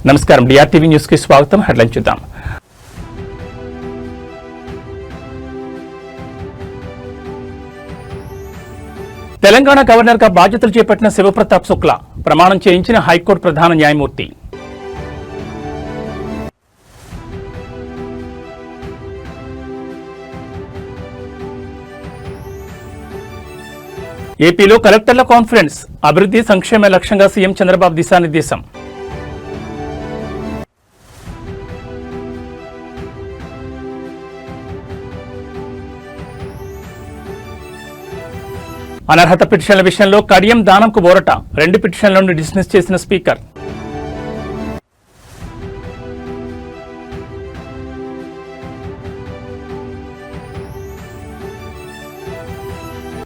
నమస్కారం డిఆర్టీవీ న్యూస్ కి స్వాగతం. హెడ్లైన్ చూద్దాం. తెలంగాణ గవర్నర్ గా బాధ్యతలు చేపట్టిన శివప్రతాప్ శుక్లా ప్రమాణం చేయించిన హైకోర్టు ప్రధాన న్యాయమూర్తి. ఏపీలో కలెక్టర్ల కాన్ఫరెన్స్, అభివృద్ధి సంక్షేమ లక్ష్యంగా సీఎం చంద్రబాబు దిశానిర్దేశం. అనర్హత పిటిషన్ల విషయంలో కడియం దానంకు బోరట, 2 పిటిషన్లను డిస్మిస్ చేసిన స్పీకర్.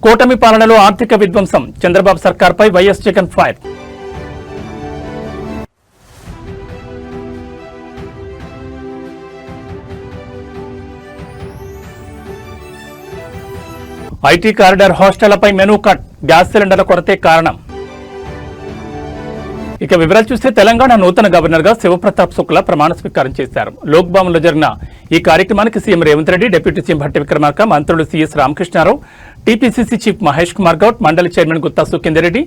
కూటమి పాలనలో ఆర్థిక విధ్వంసం, చంద్రబాబు సర్కార్పై YS Jagan fire. IT corridor హాస్టళ్లపై మెనూ కట్, గ్యాస్ సిలిండర్ల కొరతే కారణం. ఇక వివరాలు చూస్తే తెలంగాణ నూతన గవర్నర్ గా శివప్రతాప్ శుక్లా ప్రమాణ స్వీకారం చేశారు. లోక్ భవన్లో జరిగిన ఈ కార్యక్రమానికి CM Revanth Reddy, deputy CM Bhatti Vikramarka, మంత్రులు CS Ramakrishna Rao, TPCC chief Mahesh Kumar Goud, మండలి చైర్మన్ గుత్తా సుఖేందర్ రెడ్డి,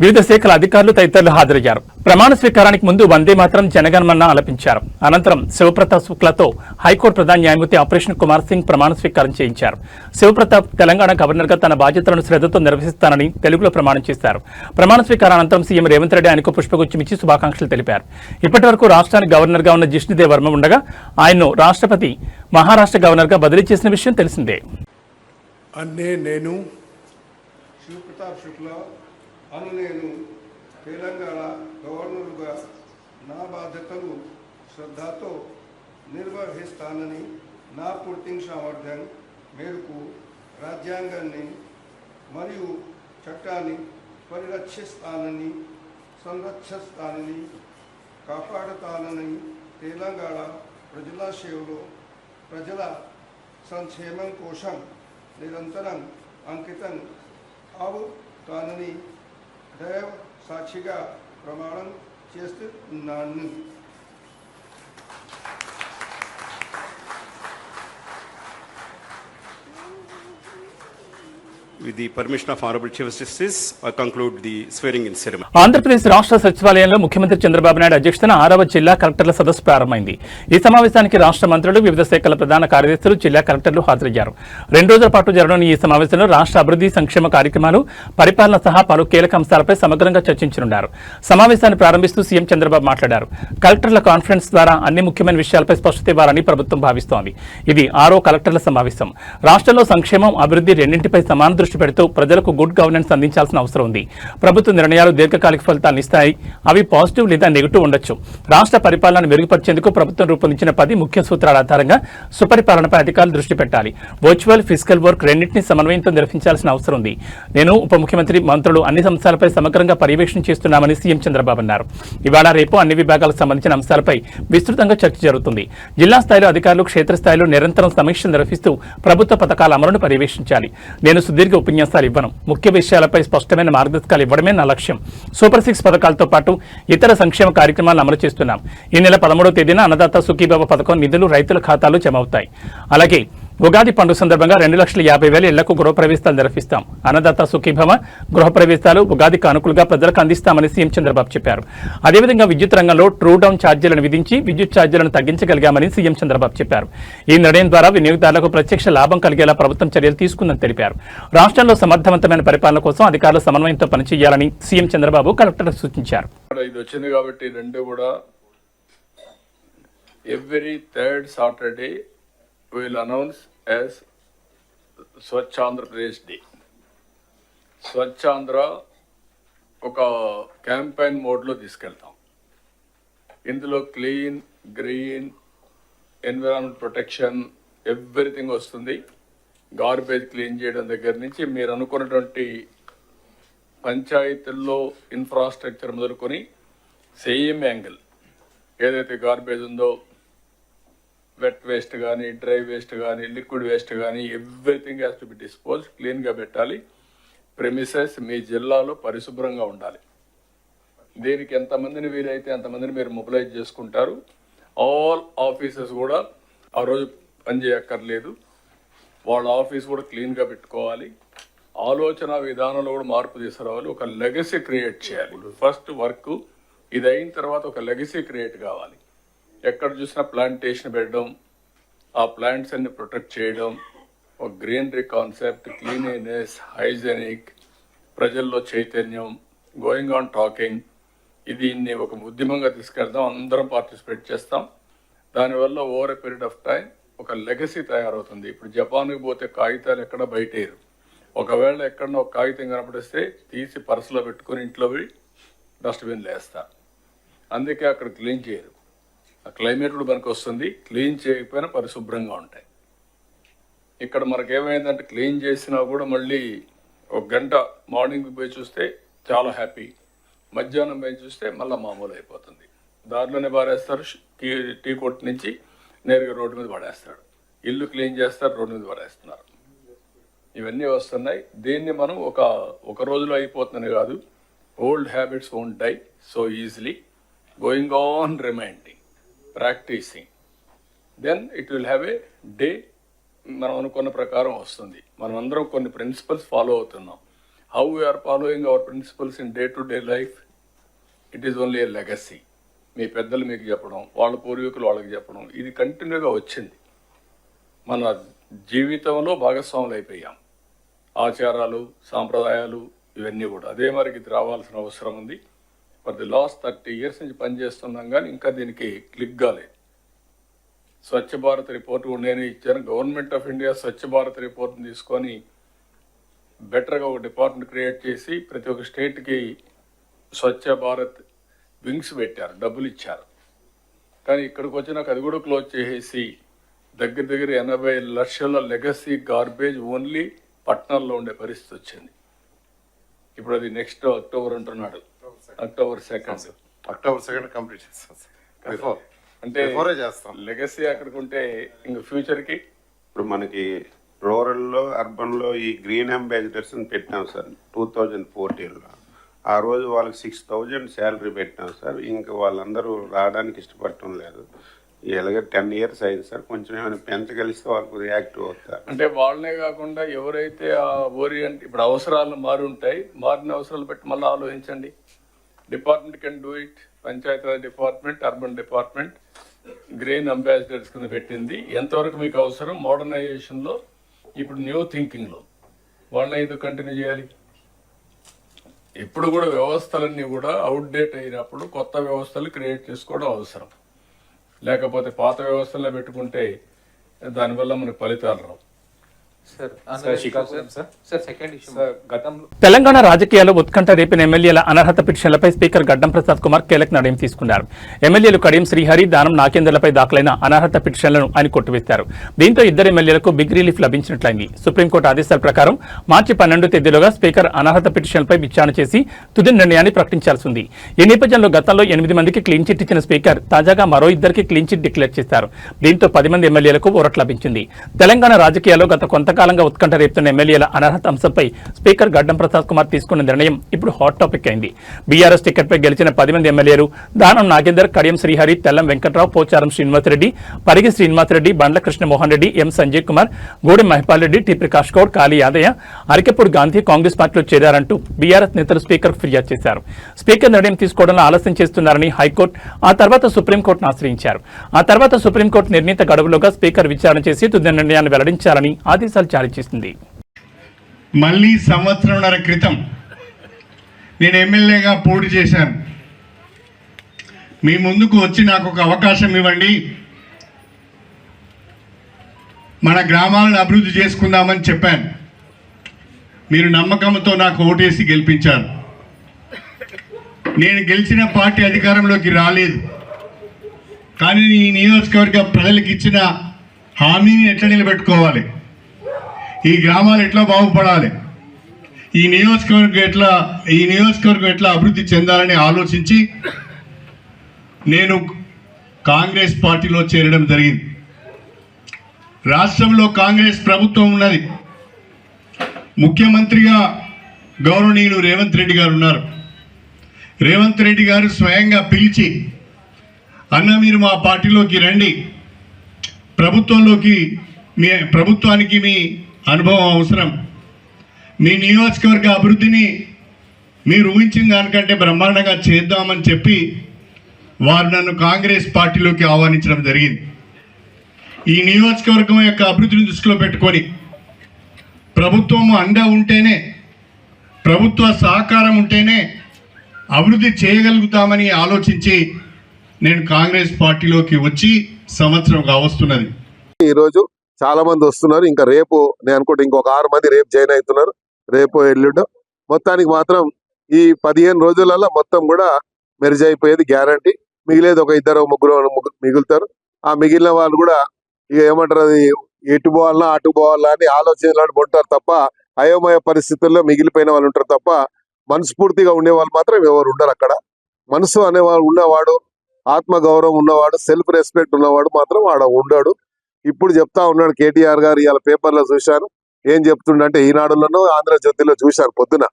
వివిధ శాఖల అధికారులు తదితరులు హాజరయ్యారు. ప్రమాణ స్వీకారానికి ముందు వందే మాత్రం జనగణమన ఆలపించారు. అనంతరం శివప్రతాప్ శుక్లాతో హైకోర్టు ప్రధాన న్యాయమూర్తి ఆపరేషన్ కుమార్ సింగ్ ప్రమాణ స్వీకారం చేయించారు. శివప్రతాప్ తెలంగాణ గవర్నర్ గా తన బాధ్యతలను శ్రద్ధతో నిర్వహిస్తానని తెలుగులో ప్రమాణం చేశారు. ప్రమాణ స్వీకారానంతరం సీఎం రేవంత్ రెడ్డి ఆయనకు పుష్పగుచ్చం ఇచ్చి శుభాకాంక్షలు తెలిపారు. ఇప్పటి వరకు రాష్ట్రానికి గవర్నర్ గా ఉన్న జిష్ణుదేవ్ వర్మ ఉండగా ఆయన్ను రాష్ట్రపతి మహారాష్ట్ర గవర్నర్ గా బదిలీ చేసిన విషయం తెలిసిందే. నేను తెలంగాణ గవర్నర్గా నా బాధ్యతలు శ్రద్ధతో నిర్వహిస్తానని, నా పూర్తి సామర్థ్యం మేరకు రాజ్యాంగాన్ని మరియు చట్టాన్ని పరిరక్షిస్తానని, సంరక్షిస్తానని, కాపాడుతానని, తెలంగాణ ప్రజల సేవలో ప్రజల సంక్షేమం కోసం నిరంతరం అంకితం అవుతానని దైవ సాక్షిగా ప్రమాణం చేస్తున్నాను. With the permission of Honorable Chief Justice, I conclude the swearing in ceremony. Andhra Pradesh రాష్ట్ర సచివాలయంలో ముఖ్యమంత్రి చంద్రబాబు నాయుడు అధ్యక్షతన 6వ జిల్లా కలెక్టర్ల సదస్సు ప్రారంభమైంది. ఈ సమావేశానికి రాష్ట్ర మంత్రులు, వివిధ శాఖల ప్రధాన కార్యదర్శులు, జిల్లా కలెక్టర్లు హాజరయ్యారు. 2 రోజుల పాటు జరగనున్న ఈ సమావేశంలో రాష్ట్ర అభివృద్ధి సంక్షేమ కార్యక్రమాలు, పరిపాలన సహా పలు కీలక అంశాలపై సమగ్రంగా చర్చించనున్నారు. సమావేశాన్ని ప్రారంభిస్తూ సీఎం చంద్రబాబు మాట్లాడారు. కలెక్టర్ల కాన్ఫరెన్స్ ద్వారా అన్ని ముఖ్యమైన విషయాలపై స్పష్టత ఇవ్వాలని ప్రభుత్వం భావిస్తోంది. ఇది 6వ కలెక్టర్ల సమావేశం. రాష్ట్రంలో సంక్షేమం, అభివృద్ధి రెండింటిపై సమాన దృష్టి పెడుతూ ప్రజలకు గుడ్ గవర్నెన్స్ అందించాల్సిన అవసరం ఉంది. ప్రభుత్వ నిర్ణయాలు దీర్ఘకాలిక ఫలితాలను ఇస్తాయి. అవి పాజిటివ్ లేదా నెగిటివ్ ఉండొచ్చు. రాష్ట్ర పరిపాలనను మెరుగుపరిచేందుకు ప్రభుత్వం రూపొందించిన 10 ముఖ్య సూత్రాల ఆధారంగా సుపరిపాలనపై అధికారులు దృష్టి పెట్టాలి. వర్చువల్, ఫిజికల్ వర్క్ రెండింటినీ సమన్వయంతో నిర్వహించాల్సిన అవసరం ఉంది. నేను, ఉప ముఖ్యమంత్రి, మంత్రులు అన్ని అంశాలపై సమగ్రంగా పర్యవేక్షణ చేస్తున్నామని సీఎం చంద్రబాబు అన్నారు. ఇవాళ రేపు అన్ని విభాగాలకు సంబంధించిన అంశాలపై విస్తృతంగా చర్చ జరుగుతుంది. జిల్లా స్థాయిలో అధికారులు క్షేత్రస్థాయిలో నిరంతరం సమీక్షలు నిర్వహిస్తూ ప్రభుత్వ పథకాల అమలును పర్యవేక్షించాలి. నేను సుదీర్ఘ ఉపన్యాసాలు ఇవ్వను. ముఖ్య విషయాలపై స్పష్టమైన మార్గదర్శకాలు ఇవ్వడమే నా లక్ష్యం. సూపర్ 6 పథకాలతో పాటు ఇతర సంక్షేమ కార్యక్రమాలను అమలు చేస్తున్నాం. ఈ నెల 13వ తేదీన అన్నదాత సుఖీభవ పథకం నిధులు రైతుల ఖాతాలో జమ అవుతాయి. అలాగే ఉగాది పండుగ సందర్భంగా 2,50,000 ఇళ్లకు గృహప్రవేశాలు నిర్వహిస్తాం. అన్నదాత సుఖీభవ గృహప్రవేశాలు ఉగాది కానుకలుగా ప్రజలకు అందిస్తామని సీఎం చంద్రబాబు చెప్పారు. అదేవిధంగా విద్యుత్ రంగంలో ట్రూ డౌన్ ఛార్జీలను విధించి విద్యుత్ ఛార్జీలను తగ్గించగలిగామని సీఎం చంద్రబాబు చెప్పారు. ఈ నిర్ణయం ద్వారా వినియోగదారులకు ప్రత్యక్ష లాభం కలిగేలా ప్రభుత్వం చర్యలు తీసుకుందని తెలిపారు. రాష్ట్రంలో సమర్థవంతమైన పరిపాలన కోసం అధికారుల సమన్వయంతో పనిచేయాలని సీఎం చంద్రబాబు కలెక్టర్లకు సూచించారు. ఇది వచ్చింది కాబట్టి రెండు కూడా every 3rd Saturday we will announce as Swachh Andhra Pradesh Day. స్వచ్ఛ ఆంధ్ర ఒక క్యాంపెయిన్ మోడ్లో తీసుకెళ్తాం. ఇందులో clean, green, environment protection everything వస్తుంది. గార్బేజ్ క్లీన్ చేయడం దగ్గర నుంచి మీరు అనుకున్నటువంటి పంచాయతీల్లో ఇన్ఫ్రాస్ట్రక్చర్ మొదలుకొని సేమ్ యాంగిల్ ఏదైతే గార్బేజ్ ఉందో, వెట్ వేస్ట్ కానీ, డ్రై వేస్ట్ కానీ, లిక్విడ్ వేస్ట్ కానీ everything has to be dispose. క్లీన్గా పెట్టాలి. ప్రెమిసెస్ మీ జిల్లాలో పరిశుభ్రంగా ఉండాలి. దీనికి ఎంతమందిని వీలైతే అంతమందిని మీరు మొబిలైజ్ చేసుకుంటారు. ఆల్ ఆఫీసెస్ కూడా ఆ రోజు పనిచేయక్కర్లేదు, వాళ్ళ ఆఫీస్ కూడా క్లీన్గా పెట్టుకోవాలి. ఆలోచన విధానంలో కూడా మార్పు తీసుకురావాలి. ఒక లెగసీ క్రియేట్ చేయాలి. ఫస్ట్ వర్క్ ఇది అయిన తర్వాత ఒక లెగసీ క్రియేట్ కావాలి. ఎక్కడ చూసినా ప్లాంటేషన్ పెట్టడం, ఆ ప్లాంట్స్ అన్ని ప్రొటెక్ట్ చేయడం, ఒక గ్రీనరీ కాన్సెప్ట్, క్లీనినెస్, హైజెనిక్, ప్రజల్లో చైతన్యం, గోయింగ్ ఆన్ టాకింగ్, దీన్ని ఒక ఉద్యమంగా తీసుకెళ్దాం. అందరం పార్టిసిపేట్ చేస్తాం. దానివల్ల over a period of time ఒక లెగసీ తయారవుతుంది. ఇప్పుడు జపాన్కి పోతే కాగితాలు ఎక్కడ బయటేరు. ఒకవేళ ఎక్కడన్నా ఒక కాగితం కనపడిస్తే తీసి పర్సులో పెట్టుకుని ఇంట్లో పోయి డస్ట్బిన్లో వేస్తారు. అందుకే అక్కడ క్లీన్ చేయరు. ఆ క్లైమేట్ కూడా మనకు వస్తుంది. క్లీన్ చేయకపోయినా పరిశుభ్రంగా ఉంటాయి. ఇక్కడ మనకేమైందంటే క్లీన్ చేసినా కూడా మళ్ళీ ఒక గంట మార్నింగ్ పోయి చూస్తే చాలా హ్యాపీ, మధ్యాహ్నం పోయి చూస్తే మళ్ళీ మామూలు అయిపోతుంది. దారిలోనే పారేస్తారు. టీ కొట్టు నుంచి నేరుగా రోడ్డు మీద పడేస్తాడు. ఇల్లు క్లీన్ చేస్తారు, రోడ్డు మీద పడేస్తున్నారు. ఇవన్నీ వస్తున్నాయి. దీన్ని మనం ఒక రోజులో అయిపోతుంది కాదు. Old habits won't die so easily. Going on reminding, practicing, then it will have a day. మనం అనుకున్న ప్రకారం వస్తుంది. మనం అందరం కొన్ని ప్రిన్సిపల్స్ ఫాలో అవుతున్నాం. How we are following our principles in day to day life, it is only a legacy. మీ పెద్దలు మీకు చెప్పడం, వాళ్ళ పూర్వీకులు వాళ్ళకి చెప్పడం, ఇది కంటిన్యూగా వచ్చింది. మన జీవితంలో భాగస్వాములు అయిపోయాం. ఆచారాలు, సాంప్రదాయాలు ఇవన్నీ కూడా అదే మరికి ఇది రావాల్సిన అవసరం ఉంది. ఫర్ ది లాస్ట్ 30 years నుంచి పనిచేస్తున్నాం, కానీ ఇంకా దీనికి క్లిక్ కాలేదు. స్వచ్ఛ భారత్ రిపోర్ట్ కూడా నేను ఇచ్చాను. Government of India Swachh Bharat రిపోర్ట్ని తీసుకొని బెటర్గా ఒక డిపార్ట్మెంట్ క్రియేట్ చేసి ప్రతి ఒక్క స్టేట్కి స్వచ్ఛ భారత్ వింగ్స్ పెట్టారు, డబ్బులు ఇచ్చారు. కానీ ఇక్కడికి వచ్చినాక అది కూడా క్లోజ్ చేసేసి దగ్గర 80 లక్షల లెగసీ గార్బేజ్ ఓన్లీ పట్టణాల్లో ఉండే పరిస్థితి వచ్చింది. ఇప్పుడు అది నెక్స్ట్ అక్టోబర్ అంటున్నాడు. అక్టోబర్ 2 కంప్లీట్ చేస్తాం. అంటే లెగసీ అక్కడికి ఉంటే ఇంక ఫ్యూచర్కి ఇప్పుడు మనకి రూరల్లో, అర్బన్లో ఈ గ్రీన్ అంబాసిడర్స్ అని పెట్టాం సార్ 2014లో. ఆ రోజు వాళ్ళకి 6,000 శాలరీ పెట్టాం సార్. ఇంకా వాళ్ళందరూ రావడానికి ఇష్టపడటం లేదు. ఇలాగే 10 years అయింది సార్. కొంచెం ఏమైనా పెంచగలిస్తే వాళ్ళకు యాక్టివ్ అవుతారు. అంటే వాళ్ళనే కాకుండా ఎవరైతే ఆ ఓరియంట్ ఇప్పుడు అవసరాలు మారి ఉంటాయి, మారిన అవసరాలు బట్టి మళ్ళీ ఆలోచించండి. Department can do it. Panchayati Raj department, urban department green ambassadors కింద పెట్టింది. ఎంతవరకు మీకు అవసరం మోడర్నైజేషన్లో, ఇప్పుడు న్యూ థింకింగ్లో వాళ్ళని ఇది కంటిన్యూ చేయాలి. ఇప్పుడు కూడా వ్యవస్థలన్నీ కూడా అవుట్డేట్ అయినప్పుడు కొత్త వ్యవస్థలు క్రియేట్ చేసుకోవడం అవసరం. లేకపోతే పాత వ్యవస్థల్లో పెట్టుకుంటే దానివల్ల మనకు ఫలితాలు రావు. తెలంగాణ రాజకీయాల్లో ఉత్కంఠ రేపిన ఎమ్మెల్యేల అనర్హత పిటిషన్లపై స్పీకర్ గడ్డం ప్రసాద్ కుమార్ కీలక నిర్ణయం తీసుకున్నారు. ఎమ్మెల్యేలు కడియం శ్రీహరి, దానం నాగేందర్లపై దాఖలైన అనర్హత పిటిషన్లను ఆయన కొట్టివేశారు. దీంతో ఇద్దరు ఎమ్మెల్యేలకు బిగ్ రిలీఫ్ లభించినట్లయింది. సుప్రీంకోర్టు ఆదేశాల ప్రకారం మార్చి 12వ తేదీలోగా స్పీకర్ అనర్హత పిటిషన్లపై విచారణ చేసి తుది నిర్ణయాన్ని ప్రకటించాల్సి ఉంది. ఈ నేపథ్యంలో గతంలో 8 మందికి క్లీన్ చిట్ ఇచ్చిన స్పీకర్ తాజాగా మరో 2 క్లీన్ చిట్ డిక్లేర్ చేశారు. దీంతో 10 మంది ఎమ్మెల్యేలకు ఊరట లభించింది. తెలంగాణ రాజకీయాల్లో గత కొంతకాలంగా ఉత్కంఠ రేపుతున్న ఎమ్మెల్యేల అనర్హత అంశంపై స్పీకర్ గడ్డం ప్రసాద్ కుమార్ తీసుకున్న నిర్ణయం ఇప్పుడు హాట్ టాపిక్ అయింది. బీఆర్ఎస్ టికెట్పై గెలిచిన 10 మంది ఎమ్మెల్యేలు దానం నాగేందర్, కడియం శ్రీహరి, తెల్లం వెంకట్రావు, పోచారం శ్రీనివాసరెడ్డి, పరిగి శ్రీనివాసరెడ్డి, బండ్ల కృష్ణమోహన్ రెడ్డి, ఎం సంజయ్ కుమార్, గూడెం మహిపాల్ రెడ్డి, టి ప్రకాష్ గౌడ్, కాళీ యాదయ్య, అరికెప్పుడు గాంధీ కాంగ్రెస్ పార్టీలో చేరారంటూ బీఆర్ఎస్ నేతలు స్పీకర్ ఫిర్యాదు చేశారు. స్పీకర్ నిర్ణయం తీసుకోవడంలో ఆలస్యం చేస్తున్నారని హైకోర్టు, ఆ తర్వాత సుప్రీంకోర్టును ఆశ్రయించారు. ఆ తర్వాత సుప్రీంకోర్టు నిర్ణీత గడువులోగా స్పీకర్ విచారణ చేసి తుది నిర్ణయాన్ని వెల్లడించాలని ఆదేశాలు జారీ చేసింది. మళ్ళీ 1.5 సంవత్సరం క్రితం నేను ఎమ్మెల్యేగా పోటీ చేశాను. మీ ముందుకు వచ్చి నాకు ఒక అవకాశం ఇవ్వండి, మన గ్రామాలను అభివృద్ధి చేసుకుందామని చెప్పాను. మీరు నమ్మకంతో నాకు ఓటేసి గెలిపించారు. నేను గెలిచిన పార్టీ అధికారంలోకి రాలేదు, కానీ ఈ నియోజకవర్గ ప్రజలకు ఇచ్చిన హామీని ఎట్లా నిలబెట్టుకోవాలి, ఈ గ్రామాలు ఎట్లా బాగుపడాలి, ఈ నియోజకవర్గం ఎట్లా అభివృద్ధి చెందాలని ఆలోచించి నేను కాంగ్రెస్ పార్టీలో చేరడం జరిగింది. రాష్ట్రంలో కాంగ్రెస్ ప్రభుత్వం ఉన్నది. ముఖ్యమంత్రిగా గౌరవనీయులు రేవంత్ రెడ్డి గారు ఉన్నారు. రేవంత్ రెడ్డి గారు స్వయంగా పిలిచి అన్న మీరు మా పార్టీలోకి రండి, ప్రభుత్వానికి మీ అనుభవం అవసరం, మీ నియోజకవర్గ అభివృద్ధిని మీరు ఊహించిన దానికంటే బ్రహ్మాండంగా చేద్దామని చెప్పి వారు నన్ను కాంగ్రెస్ పార్టీలోకి ఆహ్వానించడం జరిగింది. ఈ నియోజకవర్గం యొక్క అభివృద్ధిని దృష్టిలో పెట్టుకొని ప్రభుత్వము అండ ఉంటేనే, ప్రభుత్వ సహకారం ఉంటేనే అభివృద్ధి చేయగలుగుతామని ఆలోచించి నేను కాంగ్రెస్ పార్టీలోకి వచ్చి సంవత్సరం కావస్తున్నది. ఈరోజు చాలా మంది వస్తున్నారు. ఇంకా రేపు నేను అనుకుంటే ఇంకొక 6 మంది రేపు జాయిన్ అవుతున్నారు, రేపు ఎల్లుండో. మొత్తానికి మాత్రం ఈ 15 రోజులలో మొత్తం కూడా మెర్జ్ అయిపోయేది గ్యారంటీ. మిగిలేదు ఒక 2-3 మిగులుతారు. ఆ మిగిలిన వాళ్ళు కూడా ఇక ఏమంటారు, అది ఎటు పోవాలన్నా అటు పోవాలా అని ఆలోచనలు ఉంటారు తప్ప, అయోమయ పరిస్థితుల్లో మిగిలిపోయిన వాళ్ళు ఉంటారు తప్ప మనస్ఫూర్తిగా ఉండేవాళ్ళు మాత్రం ఎవరు ఉండరు. అక్కడ మనసు అనేవాడు ఉన్నవాడు, ఆత్మగౌరవం ఉన్నవాడు, సెల్ఫ్ రెస్పెక్ట్ ఉన్నవాడు మాత్రం వాడు ఉండడు. ఇప్పుడు చెప్తా ఉన్నాడు కేటీఆర్ గారు, ఇవాళ పేపర్లో చూశాను. ఏం చెప్తుండంటే ఈనాడులోనూ ఆంధ్రజ్యోతిలో చూశాను పొద్దున.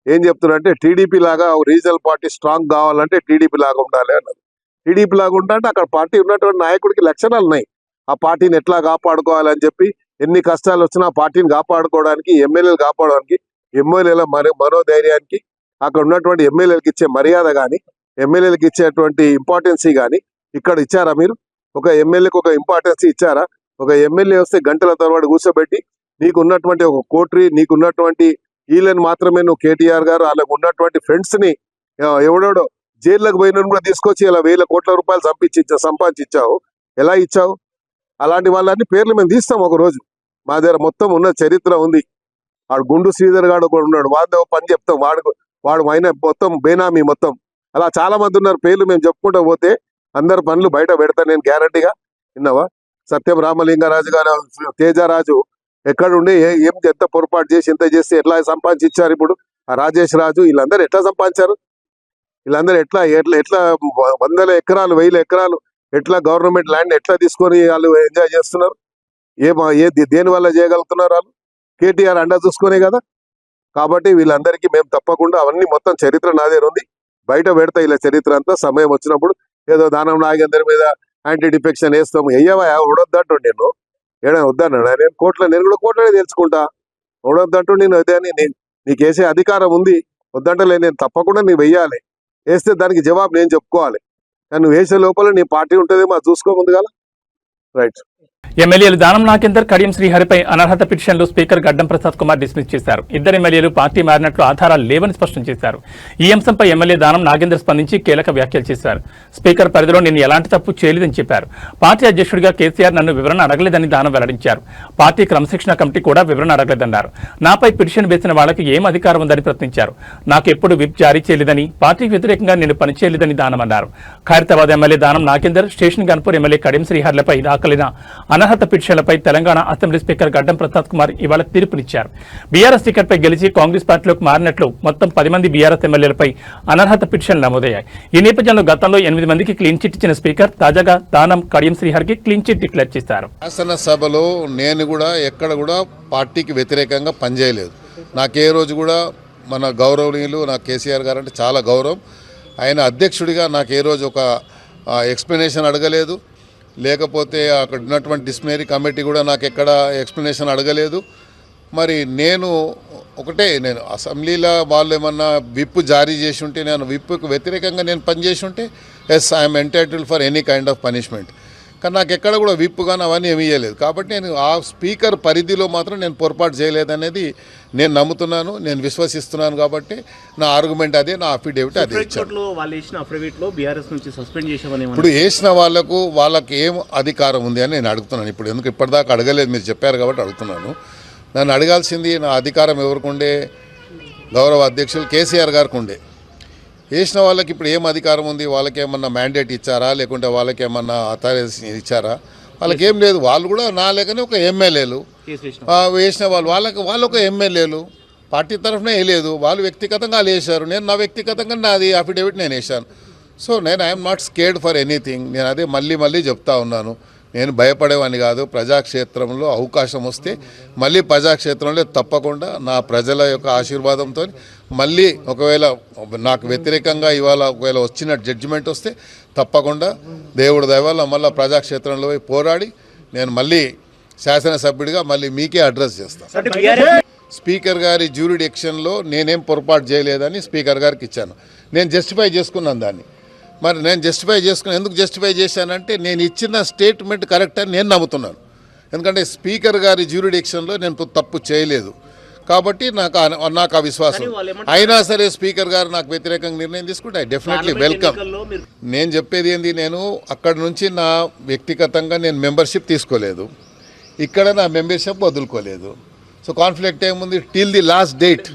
ఏం చెప్తుండంటే టీడీపీ లాగా రీజనల్ పార్టీ స్ట్రాంగ్ కావాలంటే టీడీపీ లాగా ఉండాలి అన్నారు. టీడీపీ లాగా ఉంటే అక్కడ పార్టీ ఉన్నటువంటి నాయకుడికి లక్షణాలు ఉన్నాయి. ఆ పార్టీని ఎట్లా కాపాడుకోవాలని చెప్పి, ఎన్ని కష్టాలు వచ్చినా ఆ పార్టీని కాపాడుకోవడానికి, ఎమ్మెల్యేలు కాపాడడానికి, ఎమ్మెల్యేల మనోధైర్యానికి, అక్కడ ఉన్నటువంటి ఎమ్మెల్యేలకు ఇచ్చే మర్యాద కానీ, ఎమ్మెల్యేలకు ఇచ్చేటువంటి ఇంపార్టెన్సీ కానీ ఇక్కడ ఇచ్చారా మీరు? ఒక ఎమ్మెల్యేకి ఒక ఇంపార్టెన్సీ ఇచ్చారా? ఒక ఎమ్మెల్యే వస్తే గంటల తరబడి కూర్చోబెట్టి నీకు ఉన్నటువంటి ఒక కోట్రీ, నీకు ఉన్నటువంటి వీళ్ళని మాత్రమే నువ్వు కేటీఆర్ గారు వాళ్ళకు ఉన్నటువంటి ఫ్రెండ్స్ ని ఎవడోడో జైల్లోకి పోయిన కూడా తీసుకొచ్చి ఇలా 1000 కోట్ల రూపాయలు సంపాదించావు. ఎలా ఇచ్చావు? అలాంటి వాళ్ళని పేర్లు మేము తీస్తాం ఒక రోజు. మా దగ్గర మొత్తం ఉన్న చరిత్ర ఉంది. వాడు గుండు శ్రీధర్ గారు కూడా ఉన్నాడు, వాడు పని చెప్తాం, వాడు అయిన మొత్తం బేనామీ మొత్తం. అలా చాలా మంది ఉన్నారు, పేర్లు మేము చెప్పుకుంటూ పోతే అందరు పనులు బయట పెడతాను నేను గ్యారంటీగా. విన్నావా? సత్యం రామలింగరాజు గారు, తేజరాజు ఎక్కడుండి ఎంత పొరపాటు చేసి ఎంత చేసి ఎట్లా సంపాదించారు? ఇప్పుడు ఆ రాజేష్ రాజు వీళ్ళందరూ ఎట్లా సంపాదించారు? వీళ్ళందరూ ఎట్లా ఎట్లా ఎట్లా 100 ఎకరాలు 1000 ఎకరాలు ఎట్లా గవర్నమెంట్ ల్యాండ్ ఎట్లా తీసుకొని వాళ్ళు ఎంజాయ్ చేస్తున్నారు? దేని వల్ల చేయగలుగుతున్నారు? వాళ్ళు కేటీఆర్ అండా చూసుకునే కదా. కాబట్టి వీళ్ళందరికీ మేము తప్పకుండా అవన్నీ మొత్తం చరిత్ర నా దగ్గర ఉంది, బయట పెడతా. ఇలా చరిత్ర అంతా సమయం వచ్చినప్పుడు ఏదో దానం నాగేందర్ మీద యాంటీ డిఫెక్షన్ వేస్తాము, అయ్యవా ఉడొద్దంటు నేను ఏడా వద్దన్నాడు. నేను కూడా కోట్లనే తెలుసుకుంటా. ఉడొద్దంటూ నేను అదే అని నీకు వేసే అధికారం ఉంది, వద్దంటలే. నేను తప్పకుండా నీవు వెయ్యాలి, వేస్తే దానికి జవాబు నేను చెప్పుకోవాలి. కానీ నువ్వు వేసే లోపల నీ పార్టీ ఉంటుందేమో అది చూసుకో ముందుగా. రైట్. ఎమ్మెల్యేలు దానం నాగేందర్, కడియం శ్రీహరిపై అనర్హత పిటిషన్లు స్పీకర్ గడ్డం ప్రసాద్ కుమార్ డిస్మిస్ చేశారు. ఇద్దరు ఎమ్మెల్యేలు పార్టీ మారినట్లు ఆధారాలు లేవని స్పష్టం చేశారు. ఈ అంశంపై ఎమ్మెల్యే దానం నాగేందర్ స్పందించి కీలక వ్యాఖ్యలు చేశారు. స్పీకర్ పరిధిలో నేను ఎలాంటి తప్పు చేయలేదని చెప్పారు. పార్టీ అధ్యక్షుడిగా కేసీఆర్ నన్ను వివరణ అడగలేదని దానం వెల్లడించారు. పార్టీ క్రమశిక్షణ కమిటీ కూడా వివరణ అడగలేదన్నారు. నాపై పిటిషన్ వేసిన వాళ్ళకి ఏం అధికారం ఉందని ప్రశ్నించారు. నాకు ఎప్పుడు విప్ జారీ చేయలేదని, పార్టీకి వ్యతిరేకంగా నేను పనిచేయలేదని దానం అన్నారు. Khairatabad MLA Danam Nagender, station Ghanpur MLA Kadiyam శ్రీహరిలపై దాఖలైన అనర్హత పిటిషన్లపై తెలంగాణ అసెంబ్లీ స్పీకర్ గడ్డం ప్రసాద్ కుమార్ ఇవాళ తీర్పునిచ్చారు. బీఆర్ఎస్ టికెట్పై గెలిచి కాంగ్రెస్ పార్టీలోకి మారినట్లు మొత్తం 10 మంది బీఆర్ఎస్ ఎమ్మెల్యేలపై అనర్హత పిటిషన్లు నమోదయ్యాయి. ఈ నేపథ్యంలో గతంలో 8 మందికి క్లీన్ చిట్ ఇచ్చిన స్పీకర్ తాజాగా దానం, కడియం శ్రీహరికి క్లీన్ చిట్ డిక్లేర్ చేశారు. శాసనసభలో నేను కూడా ఎక్కడ కూడా పార్టీకి వ్యతిరేకంగా పనిచేయలేదు. నాకే రోజు కూడా మన గౌరవనీయులు నాకు కేసీఆర్ గారు అంటే చాలా గౌరవం. ఆయన అధ్యక్షుడిగా నాకు ఏ రోజు ఒక ఎక్స్ప్లెనేషన్ అడగలేదు, లేకపోతే అక్కడ ఉన్నటువంటి డిస్ప్లినరీ కమిటీ కూడా నాకు ఎక్కడ ఎక్స్ప్లెనేషన్ అడగలేదు. మరి నేను అసెంబ్లీలో వాళ్ళు ఏమన్నా విప్ జారీ చేసి ఉంటే, నేను విప్కు వ్యతిరేకంగా నేను పనిచేసి ఉంటే yes I'm entitled for any kind of punishment. కానీ నాకు ఎక్కడ కూడా విప్ కానీ అవన్నీ ఏమీ ఇవ్వలేదు. కాబట్టి నేను ఆ స్పీకర్ పరిధిలో మాత్రం నేను పొరపాటు చేయలేదనేది నేను నమ్ముతున్నాను, నేను విశ్వసిస్తున్నాను. కాబట్టి నా ఆర్గ్యుమెంట్ అదే, నా అఫిడేవిట్ అదే ఇచ్చాను. ఇప్పుడు వేసిన వాళ్ళకి ఏం అధికారం ఉంది అని నేను అడుగుతున్నాను. ఇప్పుడు ఎందుకు ఇప్పటిదాకా అడగలేదు, మీరు చెప్పారు కాబట్టి అడుగుతున్నాను. నన్ను అడగాల్సింది నా అధికారం ఎవరికి ఉండే? గౌరవ అధ్యక్షులు కేసీఆర్ గారికి ఉండే. వేసిన వాళ్ళకి ఇప్పుడు ఏం అధికారం ఉంది? వాళ్ళకి ఏమన్నా మ్యాండేట్ ఇచ్చారా, లేకుంటే వాళ్ళకి ఏమన్నా అథారిటీ ఇచ్చారా? వాళ్ళకి ఏం లేదు. వాళ్ళు కూడా నా లేకనే ఒక ఎమ్మెల్యేలు వేసిన వాళ్ళు ఒక ఎమ్మెల్యేలు పార్టీ తరఫున వేయలేదు. వాళ్ళు వ్యక్తిగతంగా వాళ్ళు వేశారు. నేను నా వ్యక్తిగతంగా నాది అఫిడేవిట్ నేను వేశాను. సో నేను I'm not scared for anything. నేను అదే మళ్ళీ చెప్తా ఉన్నాను. నేను భయపడేవాడిని కాదు. ప్రజాక్షేత్రంలో అవకాశం వస్తే మళ్ళీ ప్రజాక్షేత్రంలో తప్పకుండా నా ప్రజల యొక్క ఆశీర్వాదంతో మళ్ళీ ఒకవేళ నాకు వ్యతిరేకంగా ఇవాళ ఒకవేళ వచ్చిన జడ్జిమెంట్ వస్తే తప్పకుండా దేవుడి దయ వల్ల మళ్ళీ ప్రజాక్షేత్రంలో పోయి పోరాడి నేను మళ్ళీ శాసనసభ్యుడిగా మళ్ళీ మీకే అడ్రస్ చేస్తాను. స్పీకర్ గారి జ్యూరిడిక్షన్లో నేనేం పొరపాటు చేయలేదని స్పీకర్ గారికి ఇచ్చాను. నేను జస్టిఫై చేసుకున్నాను దాన్ని. మరి నేను ఎందుకు జస్టిఫై చేశానంటే నేను ఇచ్చిన స్టేట్మెంట్ కరెక్ట్ అని నేను నమ్ముతున్నాను. ఎందుకంటే స్పీకర్ గారి జ్యూరిడిక్షన్లో నేను తప్పు చేయలేదు కాబట్టి నాకు ఆ విశ్వాసం. అయినా సరే స్పీకర్ గారు నాకు వ్యతిరేకంగా నిర్ణయం తీసుకుంటే ఐ డెఫినెట్లీ వెల్కమ్. నేను చెప్పేది ఏంది, నేను అక్కడి నుంచి నా వ్యక్తిగతంగా నేను మెంబర్షిప్ తీసుకోలేదు, ఇక్కడ నా మెంబర్షిప్ వదులుకోలేదు. సో కాన్ఫ్లిక్ట్ ఏముంది టిల్ ది లాస్ట్ డేట్.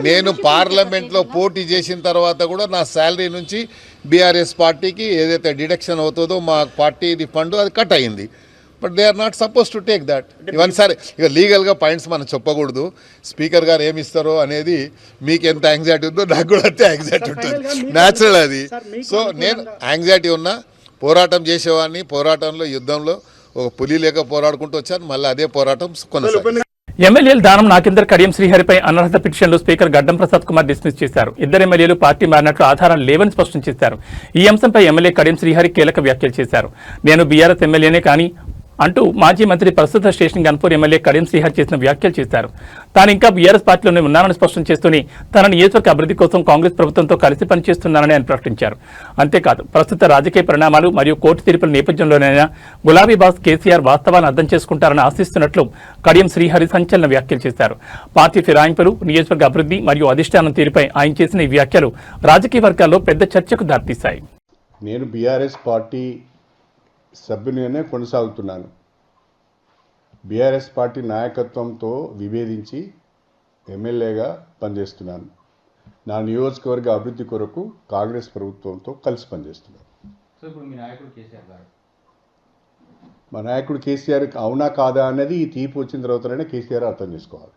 నేను పార్లమెంట్లో పోటీ చేసిన తర్వాత కూడా నా శాలరీ నుంచి బీఆర్ఎస్ పార్టీకి ఏదైతే డిడక్షన్ అవుతుందో మా పార్టీ ఫండ్ అది కట్ అయింది. But they are not suppose to take that. ఇవన్నీ సరే ఇక లీగల్గా పాయింట్స్ మనం చెప్పకూడదు. స్పీకర్ గారు ఏమి ఇస్తారో అనేది మీకు ఎంత యాంగ్జైటీ ఉందో నాకు కూడా అంతే యాంగ్జైటీ ఉంటుంది, న్యాచురల్ అది. సో నేను యాంగ్జైటీ ఉన్నా పోరాటం చేసేవాడిని, పోరాటంలో యుద్ధంలో ఒక పులి లేక పోరాడుకుంటూ వచ్చాను, మళ్ళీ అదే పోరాటం కొనసాగుతుంది. ఎమ్మెల్యేలు దానం నాగేందర్, కడియం శ్రీహరిపై అనర్హత పిటిషన్లు స్పీకర్ గడ్డం ప్రసాద్ కుమార్ డిస్మిస్ చేశారు. ఇద్దరు ఎమ్మెల్యేలు పార్టీ మారినట్లు ఆధారాలు లేవని స్పష్టం చేశారు. ఈ అంశంపై ఎమ్మెల్యే కడియం శ్రీహరి కీలక వ్యాఖ్యలు చేశారు. నేను బీఆర్ఎస్ ఎమ్మెల్యేనే కానీ అంటూ మాజీ మంత్రి ప్రస్తుత స్టేషన్ గన్పూర్ ఎమ్మెల్యే కడియం శ్రీహరి చేసిన వ్యాఖ్యలు చేశారు. తాను ఇంకా బీఆర్ఎస్ పార్టీలోనే ఉన్నానని స్పష్టం చేస్తూనే తన నియోజకవర్గ అభివృద్ధి కోసం కాంగ్రెస్ ప్రభుత్వంతో కలిసి పనిచేస్తున్నానని ఆయన ప్రకటించారు. అంతేకాదు ప్రస్తుత రాజకీయ పరిణామాలు మరియు కోర్టు తీర్పుల నేపథ్యంలోనైనా గులాబీ బాస్ కేసీఆర్ వాస్తవాలను అర్థం చేసుకుంటారని ఆశిస్తున్నట్లు కడియం శ్రీహరి సంచలన వ్యాఖ్యలు చేశారు. పార్టీ ఫిరాయింపులు, నియోజకవర్గ అభివృద్ధి మరియు అధిష్టానం తీరుపై ఆయన చేసిన ఈ వ్యాఖ్యలు రాజకీయ వర్గాల్లో పెద్ద చర్చకు దారితీశాయి. నేను బీఆర్ఎస్ పార్టీ సభ్యునిగానే కొనసాగుతున్నాను. బీఆర్ఎస్ పార్టీ నాయకత్వంతో విభేదించి ఎమ్మెల్యేగా పనిచేస్తున్నాను. నా నియోజకవర్గ అభివృద్ధి కొరకు కాంగ్రెస్ ప్రభుత్వంతో కలిసి పనిచేస్తున్నాను. మా నాయకుడు కేసీఆర్ అవునా కాదా అనేది ఈ తీర్పు వచ్చిన తర్వాతనే కేసీఆర్ అర్థం చేసుకోవాలి.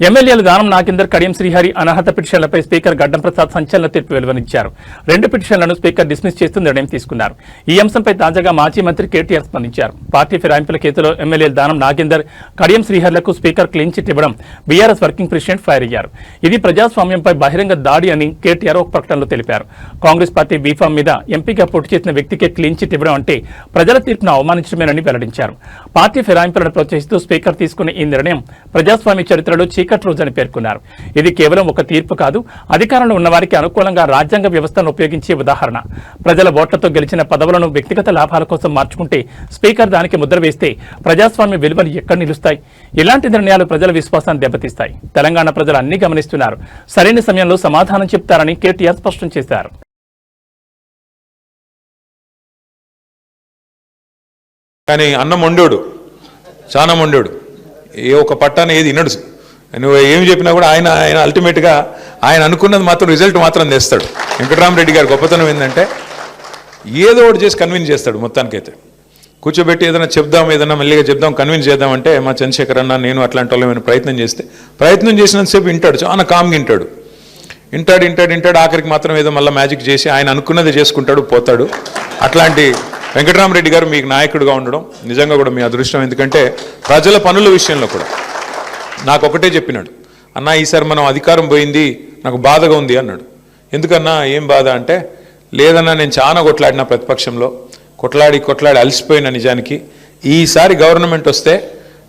ఎమ్మెల్యేలు దానం నాగేందర్, కడియం శ్రీహరి అనర్హత పిటిషన్లపై స్పీకర్ గడ్డం ప్రసాద్ సంచలన తీర్పు వెలువరించారు. 2 పిటిషన్లను స్పీకర్ డిస్మిస్ చేస్తూ నిర్ణయం తీసుకున్నారు. ఈ అంశంపై తాజాగా మాజీ మంత్రి కేటీఆర్ స్పందించారు. పార్టీ ఫిరాయింపుల కేసులో ఎమ్మెల్యేలు దానం నాగేందర్, కడియం శ్రీహర్లకు స్పీకర్ క్లీన్ చిట్ ఇవ్వడం బీఆర్ఎస్ వర్కింగ్ ప్రెసిడెంట్ ఫైర్ అయ్యారు. ఇది ప్రజాస్వామ్యంపై బహిరంగ దాడి అని కేటీఆర్ ఒక ప్రకటనలో తెలిపారు. కాంగ్రెస్ పార్టీ బీఫామ్ మీద ఎంపీగా పోటీ చేసిన వ్యక్తికే క్లీన్ చిట్ ఇవ్వడం అంటే ప్రజల తీర్పును అవమానించడమేనని వెల్లడించారు. పార్టీ ఫిరాయింపులను ప్రోత్సహిస్తూ స్పీకర్ తీసుకున్న ఈ నిర్ణయం ప్రజాస్వామ్య చరిత్రలో చీకటి రోజని పేర్కొన్నారు. ఇది కేవలం ఒక తీర్పు కాదు, అధికారంలో ఉన్న వారికి అనుకూలంగా రాజ్యాంగ వ్యవస్థను ఉపయోగించే ఉదాహరణ. ప్రజల ఓట్లతో గెలిచిన పదవులను వ్యక్తిగత లాభాల కోసం మార్చుకుంటే స్పీకర్ దానికి ముద్ర వేస్తే ప్రజాస్వామ్య విలువలు ఎక్కడ నిలుస్తాయి? ఇలాంటి నిర్ణయాలు ప్రజల విశ్వాసాన్ని దెబ్బతీస్తాయి. తెలంగాణ ప్రజలు అన్ని గమనిస్తున్నారు. సరైన సమయంలో సమాధానం చెప్తారని కేటీఆర్ స్పష్టం చేశారు. కానీ అన్నం వండోడు, చాలా వండోడు, ఏ ఒక పట్టాన ఏది వినడు. నువ్వు ఏమి చెప్పినా కూడా ఆయన అల్టిమేట్గా ఆయన అనుకున్నది మాత్రం రిజల్ట్ మాత్రం తెస్తాడు. వెంకటరామరెడ్డి గారి గొప్పతనం ఏంటంటే ఏదో ఒకటి చేసి కన్విన్స్ చేస్తాడు. మొత్తానికైతే కూర్చోబెట్టి ఏదైనా చెప్దాం, ఏదైనా మెల్లిగా చెప్దాం, కన్విన్స్ చేద్దామంటే మా చంద్రశేఖర్ అన్న నేను అట్లాంటి వాళ్ళు ఏమైనా ప్రయత్నం చేసినంతసేపు వింటాడు, చాలా కామ్గా వింటాడు. ఆఖరికి మాత్రం ఏదో మళ్ళీ మ్యాజిక్ చేసి ఆయన అనుకున్నది చేసుకుంటాడు, పోతాడు. అట్లాంటి వెంకటరామరెడ్డి గారు మీకు నాయకుడిగా ఉండడం నిజంగా కూడా మీ అదృష్టం. ఎందుకంటే ప్రజల పనుల విషయంలో కూడా నాకు ఒకటే చెప్పినాడు, అన్న ఈసారి మనం అధికారం పోయింది, నాకు బాధగా ఉంది అన్నాడు. ఎందుకన్నా ఏం బాధ అంటే, లేదన్నా నేను చాలా కొట్లాడిన ప్రతిపక్షంలో, కొట్లాడి అలసిపోయిన. నిజానికి ఈసారి గవర్నమెంట్ వస్తే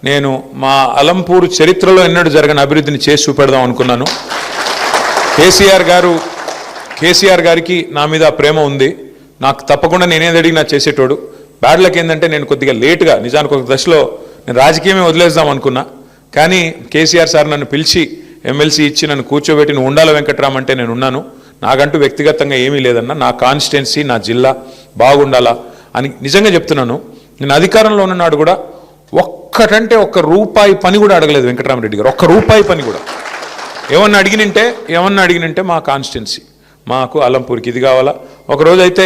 నేను మా అలంపూర్ చరిత్రలో ఎన్నడూ జరగని అభివృద్ధిని చేసి చూపెడదాం అనుకున్నాను. కేసీఆర్ గారికి నా మీద ప్రేమ ఉంది, నాకు తప్పకుండా నేనేది అడిగినా చేసేటోడు. బ్యాడ్ లక్ ఏంటంటే నేను కొద్దిగా లేటుగా, నిజానికి ఒక దశలో నేను రాజకీయమే వదిలేద్దాం అనుకున్నా. కానీ కేసీఆర్ సార్ నన్ను పిలిచి ఎమ్మెల్సీ ఇచ్చి నన్ను కూర్చోబెట్టి నువ్వు ఉండాల వెంకట్రామ్ అంటే నేను ఉన్నాను. నాకంటూ వ్యక్తిగతంగా ఏమీ లేదన్నా, నా కాన్స్టిట్యున్సీ, నా జిల్లా బాగుండాలా అని నిజంగా చెప్తున్నాను. నేను అధికారంలో ఉన్ననాడు కూడా ఒక్క రూపాయి పని కూడా అడగలేదు వెంకటరామరెడ్డి గారు, ఒక్క రూపాయి పని కూడా. ఏమన్నా అడిగినంటే మా కాన్స్టిట్యున్సీ, మాకు అలంపూర్కి ఇది కావాలా. ఒకరోజు అయితే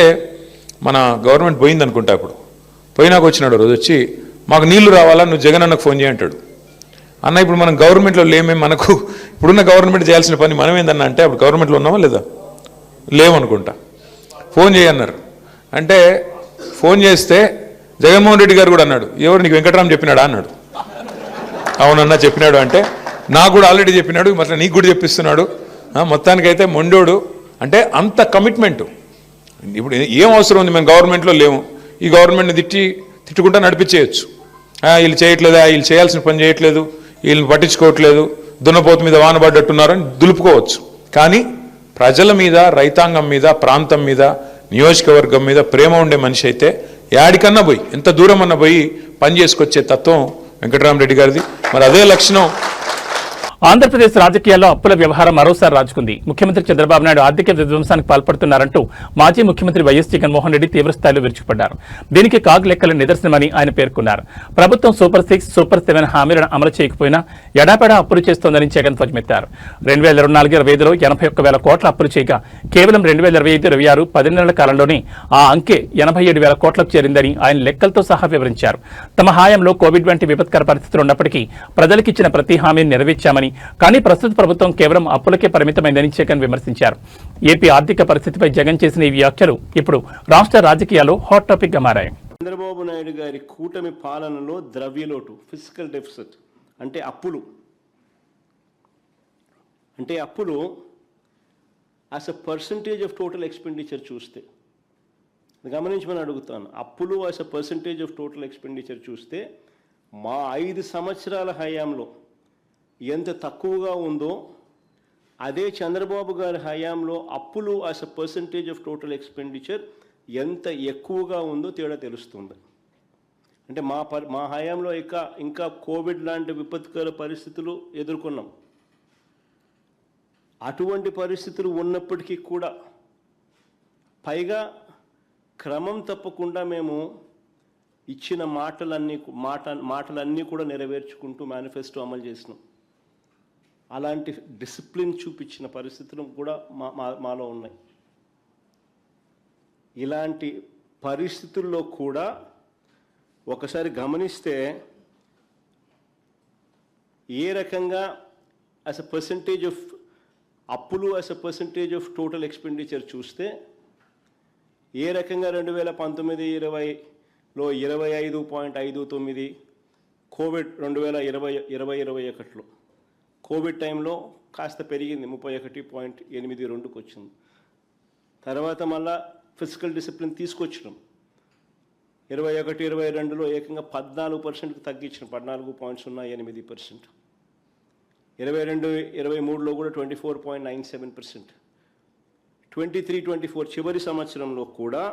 మన గవర్నమెంట్ పోయింది అనుకుంటా, ఇప్పుడు పోయినాక వచ్చినాడు రోజు వచ్చి, మాకు నీళ్లు రావాలా, నువ్వు జగన్ అన్నకు ఫోన్ చేయంటాడు. అన్న ఇప్పుడు మనం గవర్నమెంట్లో లేమే, మనకు ఇప్పుడున్న గవర్నమెంట్ చేయాల్సిన పని మనం ఏందన్నా అంటే, అప్పుడు గవర్నమెంట్లో ఉన్నామా లేదా? లేవనుకుంటా. ఫోన్ చేయన్నారు అంటే ఫోన్ చేస్తే జగన్మోహన్ రెడ్డి గారు కూడా అన్నాడు, ఎవరు నీకు వెంకటరామ్ చెప్పినాడా అన్నాడు. అవునన్నా చెప్పినాడు అంటే నాకు కూడా ఆల్రెడీ చెప్పినాడు, మళ్ళీ నీకు కూడా చెప్పిస్తున్నాడు. మొత్తానికైతే మొండోడు అంటే అంత కమిట్మెంటు. ఇప్పుడు ఏం అవసరం ఉంది, మేము గవర్నమెంట్లో లేము, ఈ గవర్నమెంట్ని తిట్టుకుంటా నడిపించేయచ్చు. వీళ్ళు చేయట్లేదా, వీళ్ళు చేయాల్సిన పని చేయట్లేదు, వీళ్ళని పట్టించుకోవట్లేదు, దున్నపోతు మీద వానబడ్డట్టున్నారని దులుపుకోవచ్చు. కానీ ప్రజల మీద, రైతాంగం మీద, ప్రాంతం మీద, నియోజకవర్గం మీద ప్రేమ ఉండే మనిషి అయితే యాడికన్నా పోయి, ఎంత దూరం అన్నా పోయి పని చేసుకొచ్చే తత్వం వెంకటరామరెడ్డి గారిది. మరి అదే లక్షణం ఆంధ్రప్రదేశ్ రాజకీయాల్లో అప్పుల వ్యవహారం మరోసారి రాజుకుంది. ముఖ్యమంత్రి చంద్రబాబు నాయుడు ఆర్థిక విధ్వంసానికి పాల్పడుతున్నారంటూ మాజీ ముఖ్యమంత్రి వైఎస్ జగన్మోహన్ రెడ్డి తీవ్రస్థాయిలో విరుచుకుపడ్డారు. దీనికి కాగ్ లెక్కల నిదర్శనమని ఆయన పేర్కొన్నారు. ప్రభుత్వం సూపర్ 6, సూపర్ 7 హామీలను అమలు చేయకపోయినా ఎడాపెడా అప్పులు చేస్తోందని జగన్ ధ్వజమెత్తారు. 2024-25లో 81,000 కోట్ల అప్పులు చేయగా కేవలం 2025-26 10 నెలల కాలంలోనే ఆ అంకె 87,000 కోట్లకు చేరిందని ఆయన లెక్కలతో సహా వివరించారు. తమ హాయంలో కోవిడ్ వంటి విపత్కర పరిస్థితులు ఉన్నప్పటికీ ప్రజలకిచ్చిన ప్రతి హామీని నెరవేర్చామని, కానీ ప్రస్తుత ప్రభుత్వం కేవలం అప్పులకే పరిమితమైందని జగన్ విమర్శించారు. ఏపీ ఆర్థిక పరిస్థితిపై జగన్ చేసిన ఈ వ్యాఖ్యలు ఇప్పుడు రాష్ట్ర రాజకీయాల్లో హాట్ టాపిక్ గా మారాయి. చంద్రబాబు నాయుడు గారి కూటమి పాలనలో ద్రవ్యలోటు, ఫిజికల్ డెఫిసిట్ అంటే అప్పులు as a percentage of total expenditure చూస్తే, గమనించమని అడుగుతాను, అప్పులు as a percentage of total expenditure చూస్తే మా 5 సంవత్సరాల హయాంలో ఎంత తక్కువగా ఉందో అదే చంద్రబాబు గారి హయాంలో అప్పులు as a percentage of total expenditure ఎంత ఎక్కువగా ఉందో తేడా తెలుస్తుంది. అంటే మా హయాంలో ఇంకా కోవిడ్ లాంటి విపత్కర పరిస్థితులు ఎదుర్కొన్నాం. అటువంటి పరిస్థితులు ఉన్నప్పటికీ కూడా పైగా క్రమం తప్పకుండా మేము ఇచ్చిన మాటలన్నీ కూడా నెరవేర్చుకుంటూ మేనిఫెస్టో అమలు చేసినాం. అలాంటి డిసిప్లిన్ చూపించిన పరిస్థితులు కూడా మాలో ఉన్నాయి. ఇలాంటి పరిస్థితుల్లో కూడా ఒకసారి గమనిస్తే ఏ రకంగా యాజ్ అ పర్సంటేజ్ ఆఫ్ అప్పులు as a percentage of total expenditure చూస్తే ఏ రకంగా 2019-20లో 25.59, కోవిడ్ 2020-21లో కోవిడ్ టైంలో కాస్త పెరిగింది, 31.82కి వచ్చింది. తర్వాత మళ్ళా ఫిజికల్ డిసిప్లిన్ తీసుకొచ్చినాం. 21-22లో ఏకంగా 14%కి తగ్గించినాం, 14.08%. 22-23లో కూడా 24.97%. 23-24 చివరి సంవత్సరంలో కూడా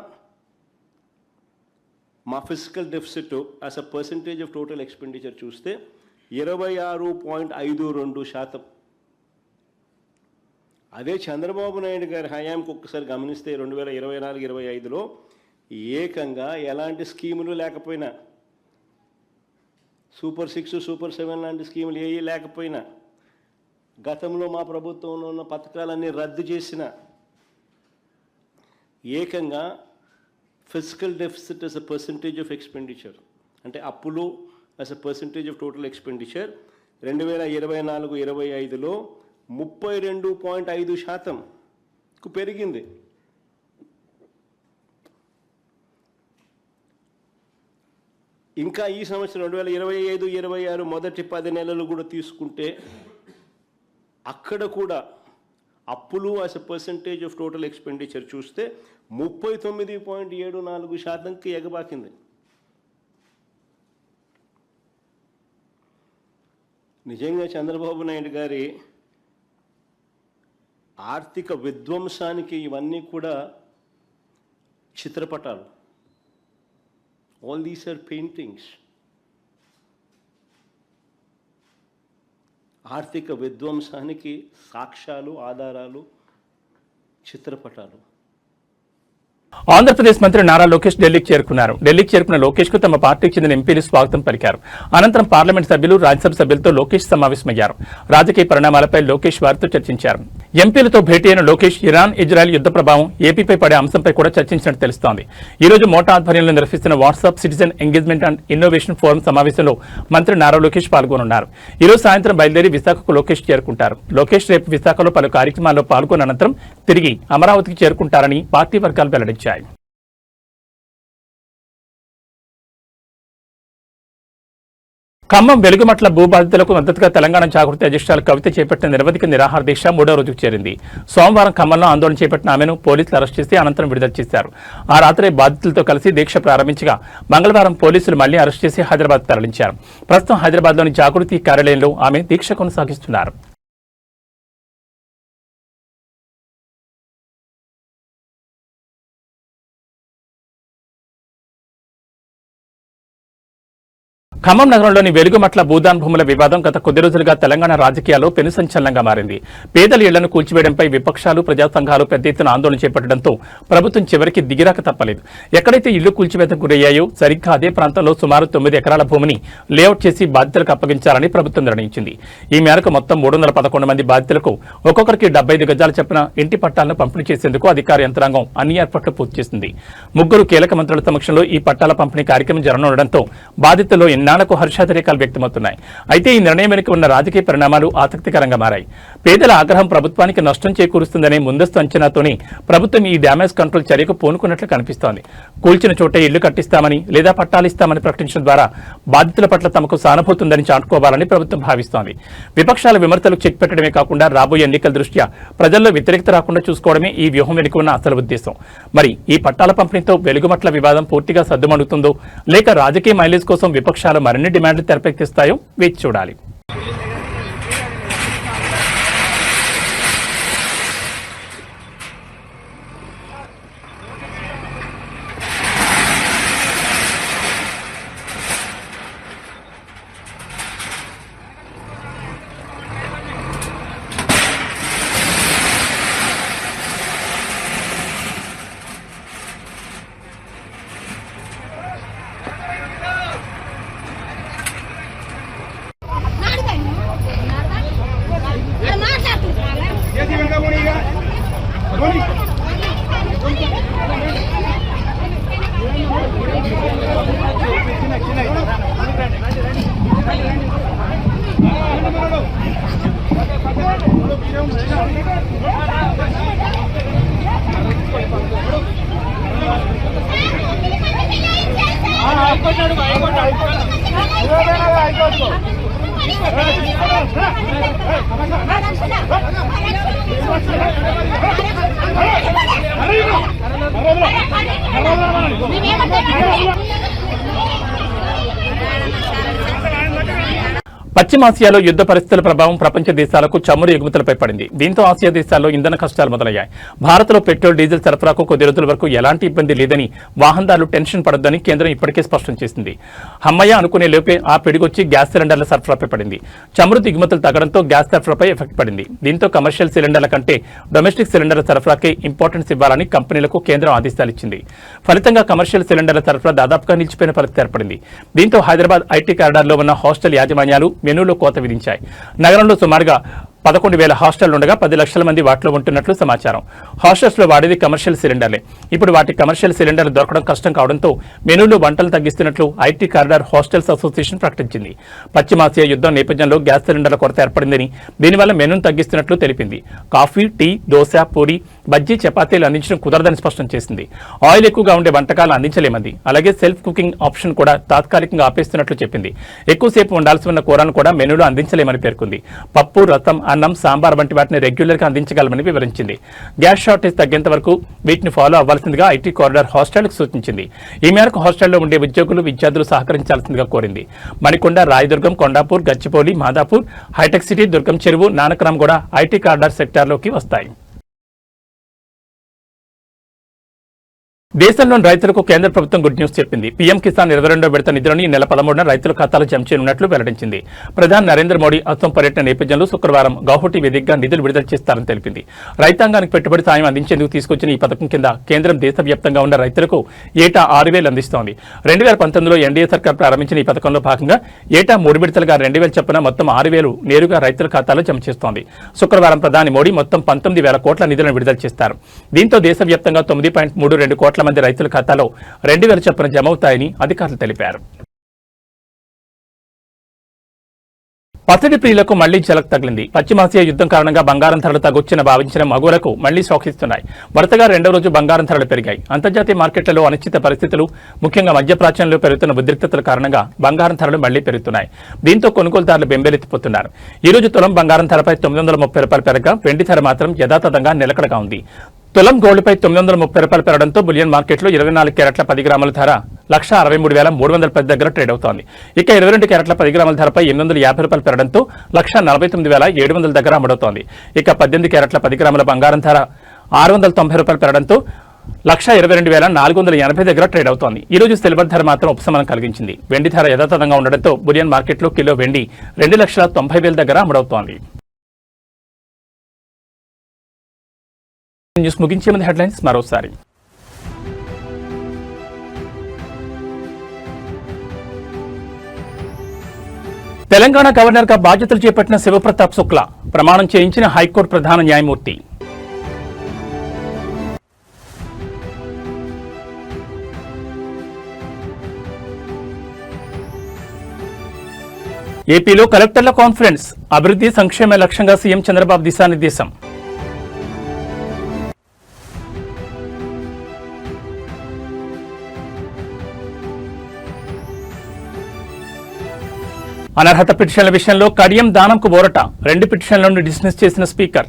మా physical deficit as a percentage of total expenditure చూస్తే 26.52%. అదే చంద్రబాబు నాయుడు గారి హయాంకి ఒక్కసారి గమనిస్తే 2024-25లో ఏకంగా ఎలాంటి స్కీములు లేకపోయినా, సూపర్ 6, సూపర్ 7 లాంటి స్కీములు ఏవి లేకపోయినా, గతంలో మా ప్రభుత్వంలో ఉన్న పథకాలన్నీ రద్దు చేసిన ఏకంగా physical deficit as a percentage of expenditure అంటే అప్పులు as a percentage of total expenditure 2024-25లో 32.5%కు పెరిగింది. ఇంకా ఈ సంవత్సరం 2025-26 మొదటి 10 నెలలు కూడా తీసుకుంటే అక్కడ కూడా అప్పులు as a percentage of total expenditure చూస్తే 39.74%కి ఎగబాకింది. నిజంగా చంద్రబాబు నాయుడు గారి ఆర్థిక విధ్వంసానికి ఇవన్నీ కూడా చిత్రపటాలు. All these are paintings. ఆర్థిక విధ్వంసానికి సాక్ష్యాలు, ఆధారాలు, చిత్రపటాలు. ఆంధ్రప్రదేశ్ మంత్రి నారా లోకేష్ ఢిల్లీకి చేరుకున్నారు. ఢిల్లీకి చేరుకున్న లోకేష్ కు తమ పార్టీకి చెందిన ఎంపీలు స్వాగతం పలికారు. అనంతరం పార్లమెంట్ సభ్యులు, రాజ్యసభ సభ్యులతో లోకేష్ సమావేశమయ్యారు. రాజకీయ పరిణామాలపై లోకేష్ వారితో చర్చించారు. ఎంపీలతో భేటీ అయిన లోకేష్ ఇరాన్, ఇజ్రాయెల్ యుద్ధ ప్రభావం ఏపీపై పడే అంశంపై కూడా చర్చించినట్టు తెలుస్తోంది. ఈ రోజు మోటా ఆధ్వర్యంలో నిర్వహిస్తున్న WhatsApp citizen engagement and innovation forum సమావేశంలో మంత్రి నారా లోకేష్ పాల్గొనున్నారు. ఈ రోజు సాయంత్రం బయలుదేరి విశాఖకు లోకేష్ చేరుకుంటారు. లోకేష్ రేపు విశాఖలో పలు కార్యక్రమాల్లో పాల్గొన్న అనంతరం తిరిగి అమరావతికి చేరుకుంటారని పార్టీ వర్గాలు వెల్లడించాయి. ఖమ్మం వెలుగుమట్ల భూ బాధితులకు మద్దతుగా తెలంగాణ జాగృతి అధ్యక్షురాలు కవిత చేపట్టిన నిరవధిక నిరాహార దీక్ష 3వ రోజుకు చేరింది. సోమవారం ఖమ్మంలో ఆందోళన చేపట్టిన ఆమెను పోలీసులు అరెస్ట్ చేసి అనంతరం విడుదల చేశారు. ఆ రాత్రి బాధితులతో కలిసి దీక్ష ప్రారంభించగా మంగళవారం పోలీసులు మళ్లీ అరెస్ట్ చేసి హైదరాబాద్ తరలించారు. ప్రస్తుతం హైదరాబాద్లోని జాగృతి కార్యాలయంలో ఆమె దీక్ష కొనసాగిస్తున్నారు. ఖమ్మం నగరంలోని వెలుగుమట్ల భూదాన్ భూముల వివాదం గత కొద్ది రోజులుగా తెలంగాణ రాజకీయాల్లో పెను సంచలనంగా మారింది. పేదల ఇళ్లను కూల్చివేయడంపై విపక్షాలు, ప్రజా సంఘాలు పెద్ద ఎత్తున ఆందోళన చేపట్టడంతో ప్రభుత్వం చివరికి దిగిరాక తప్పలేదు. ఎక్కడైతే ఇళ్లు కూల్చివేతకు గురయ్యాయో సరిగ్గా అదే ప్రాంతంలో సుమారు 9 ఎకరాల భూమిని లేఅవుట్ చేసి బాధితులకు అప్పగించాలని ప్రభుత్వం నిర్ణయించింది. ఈ మేరకు మొత్తం 311 మంది బాధితులకు ఒక్కొక్కరికి 75 గజాల చొప్పున ఇంటి పట్టాలను పంపిణీ చేసేందుకు అధికార యంత్రాంగం అన్ని ఏర్పాట్లు పూర్తి చేసింది. 3 కీలక మంత్రుల సమక్షంలో ఈ పట్టాల పంపిణీ కార్యక్రమం జరగనుండడంతో బాధితుల్లో ఎన్నాళ్లకు హర్షాతిరేకాలు వ్యక్తమవుతున్నాయి. అయితే ఈ నిర్ణయం వెనుక ఉన్న రాజకీయ పరిణామాలు ఆసక్తికరంగా మారాయి. పేదల ఆగ్రహం ప్రభుత్వానికి నష్టం చేకూరుస్తుందనే ముందస్తు అంచనాతోనే ప్రభుత్వం ఈ డ్యామేజ్ కంట్రోల్ చర్యకు పూనుకున్నట్లు కనిపిస్తోంది. కూల్చిన చోటే ఇళ్లు కట్టిస్తామని లేదా పట్టాలిస్తామని ప్రకటించడం ద్వారా బాధితుల పట్ల తమకు సానుభూతి ఉందని చాటుకోవాలని ప్రభుత్వం భావిస్తోంది. విపక్షాల విమర్శలకు చెక్ పెట్టడమే కాకుండా రాబోయే ఎన్నికల దృష్ట్యా ప్రజల్లో వ్యతిరేకత రాకుండా చూసుకోవడమే ఈ వ్యూహం వెనుక ఉన్న అసలు ఉద్దేశం. మరి ఈ పట్టాల పంపిణీతో వెలుగుమట్ల వివాదం పూర్తిగా సద్దుమణుగుతుందో లేక రాజకీయ మైలేజ్ కోసం విపక్షాలు మరిన్ని డిమాండ్లు తెరకెక్కిస్తాయో వేచి చూడాలి. పశ్చిమాసియాలో యుద్ధ పరిస్థితుల ప్రభావం ప్రపంచ దేశాలకు చమురు ఎగుమతులపై పడింది. దీంతో ఆసియా దేశాల్లో ఇంధన కష్టాలు మొదలయ్యాయి. భారత్లో పెట్రోల్, డీజిల్ సరఫరాకు కొద్ది రోజుల వరకు ఎలాంటి ఇబ్బంది లేదని, వాహనదారులు టెన్షన్ పడొద్దని కేంద్రం ఇప్పటికే స్పష్టం చేసింది. హమ్మయ్య అనుకునే లోపే ఆ పిడిగొచ్చి గ్యాస్ సిలిండర్ల సరఫరాపై పడింది. చమురు దిగుమతులు తగ్గడంతో గ్యాస్ సరఫరాపై ఎఫెక్ట్ పడింది. దీంతో కమర్షియల్ సిలిండర్ల కంటే డొమెస్టిక్ సిలిండర్ల సరఫరాకే ఇంపార్టెన్స్ ఇవ్వాలని కంపెనీలకు కేంద్రం ఆదేశాలు ఇచ్చింది. ఫలితంగా కమర్షియల్ సిలిండర్ల సరఫరా దాదాపుగా నిలిచిపోయిన పరిస్థితి ఏర్పడింది. దీంతో హైదరాబాద్ ఐటీ కారిడార్లో ఉన్న హాస్టల్ యాజమాన్యాలు మెనూలో కోత విధించాయి. నగరంలో సుమారుగా 11,000 హాస్టళ్లు ఉండగా 10 లక్షల మంది వాటిలో ఉంటున్నట్లు సమాచారం. హాస్టల్స్ లో వాడేది కమర్షియల్ సిలిండర్లే. ఇప్పుడు వాటి కమర్షియల్ సిలిండర్లు దొరకడం కష్టం కావడంతో మెనూలో వంటలు తగ్గిస్తున్నట్లు ఐటీ కారిడార్ హాస్టల్స్ అసోసియేషన్ ప్రకటించింది. పశ్చిమాసియా యుద్ధం నేపథ్యంలో గ్యాస్ సిలిండర్ల కొరత ఏర్పడిందని, దీనివల్ల మెనూను తగ్గిస్తున్నట్లు తెలిపింది. కాఫీ, టీ, దోశ, పూరి, బజ్జీ, చపాతీలు అందించడం కుదరదని స్పష్టం చేసింది. ఆయిల్ ఎక్కువగా ఉండే వంటకాలు అందించలేమంది. అలాగే సెల్ఫ్ కుకింగ్ ఆప్షన్ కూడా తాత్కాలికంగా ఆపేస్తున్నట్లు చెప్పింది. ఎక్కువసేపు ఉండాల్సి ఉన్న కూరను కూడా మెనూలో అందించలేమని పేర్కొంది. పప్పు, రసం, అన్నం, సాంబార్ వంటి వాటిని రెగ్యులర్ గా అందించగలమని వివరించింది. గ్యాస్ షార్టేజ్ తగ్గేంత వరకు వీటిని ఫాలో అవ్వాల్సిందిగా ఐటీ కారిడార్ హాస్టల్కు సూచించింది. ఈ మేరకు హాస్టల్లో ఉండే ఉద్యోగులు, విద్యార్థులు సహకరించాల్సిందిగా కోరింది. మణికొండ, రాయదుర్గం, కొండాపూర్, గచ్చిపోలి, మాదాపూర్, హైటెక్ సిటీ, దుర్గం చెరువు, నానక్రామ్ కూడా ఐటీ కారిడార్ సెక్టార్లోకి వస్తాయి. దేశంలోని రైతులకు కేంద్ర ప్రభుత్వం గుడ్ న్యూస్ చెప్పింది. పీఎం కిసాన్ 22వ విడత నిధులను ఈ నెల 13న రైతుల ఖాతాలో జమ చేయనున్నట్లు వెల్లడించింది. ప్రధాని నరేంద్ర మోడీ అస్సాం పర్యటన నేపథ్యంలో శుక్రవారం గౌహటి వేదికగా నిధులు విడుదల చేస్తారని తెలిపింది. రైతాంగానికి పెట్టుబడి సాయం అందించేందుకు తీసుకొచ్చిన ఈ పథకం కింద కేంద్రం దేశవ్యాప్తంగా ఉన్న రైతులకు ఏటా 6,000 అందిస్తోంది. 2019లో ఎన్డీఏ సర్కార్ ప్రారంభించిన ఈ పథకంలో భాగంగా ఏటా 3 విడతలుగా 2,000 చొప్పున మొత్తం 6,000 నేరుగా రైతుల ఖాతాలో జమ చేస్తోంది. శుక్రవారం ప్రధాని మోడీ మొత్తం 19,000 కోట్ల నిధులను విడుదల చేస్తారు. దీంతో దేశవ్యాప్తంగా 9.32 కోట్ల మంది రైతుల ఖాతాలో 2,000 చొప్పున జమ అవుతాయని అధికారులు తెలిపారు. పసిడి ప్రియులకు మళ్లీ జలక్ తగిలింది. పశ్చిమాసియా యుద్ధం కారణంగా బంగారం ధరలు తగ్గొచ్చిన భావించిన మగువలకు మళ్లీ షాక్ ఇస్తున్నాయి. వరుసగా రెండో రోజు బంగారం ధరలు పెరిగాయి. అంతర్జాతీయ మార్కెట్లలో అనిశ్చిత పరిస్థితులు, ముఖ్యంగా మధ్యప్రాచ్యంలో పెరుగుతున్న ఉద్రిక్తతల కారణంగా బంగారం ధరలు మళ్లీ పెరుగుతున్నాయి. దీంతో కొనుగోలుదారులు బెంబేలెత్తిపోతున్నారు. ఈ రోజు తులం బంగారం ధరపై ₹930 పెరగగా వెండి ధర మాత్రం యథాతథంగా నిలకడగా ఉంది. తులం గోల్డ్పై ₹930 పెరగడంతో బులియన్ మార్కెట్లో 24 క్యారెట్ల 10 గ్రాముల ధర ₹163,310 దగ్గర ట్రేడ్ అవుతోంది. ఇక 22 క్యారెట్ల 10 గ్రాముల ధరపై ₹850 పెరగడంతో ₹149,700 దగ్గర అమ్ముడవుతోంది. ఇక 18 క్యారెట్ల 10 గ్రాముల బంగారం ధర ₹690 పెరగడంతో ₹122,480 దగ్గర ట్రేడ్ అవుతోంది. ఈ రోజు సిల్వర్ ధర మాత్రం ఉపశమనం కలిగించింది. వెండి ధర యథాతథంగా ఉండడంతో బులియన్ మార్కెట్లో కిలో వెండి ₹2,90,000 దగ్గర అమ్ముడవుతోంది. న్యూస్ ముగించే ముందు హెడ్లైన్స్ మరోసారి. తెలంగాణ గవర్నర్ గా బాధ్యతలు చేపట్టిన శివప్రతాప్ శుక్లా ప్రమాణం చేయించిన హైకోర్టు ప్రధాన న్యాయమూర్తి. ఏపీలో కలెక్టర్ల కాన్ఫరెన్స్, అభివృద్ధి సంక్షేమ లక్ష్యంగా సీఎం చంద్రబాబు దిశానిర్దేశం. అనర్హత పిటిషన్ల విషయంలో కడియం దానంకు ఊరట, 2 పిటిషన్లను డిస్మిస్ చేసిన స్పీకర్.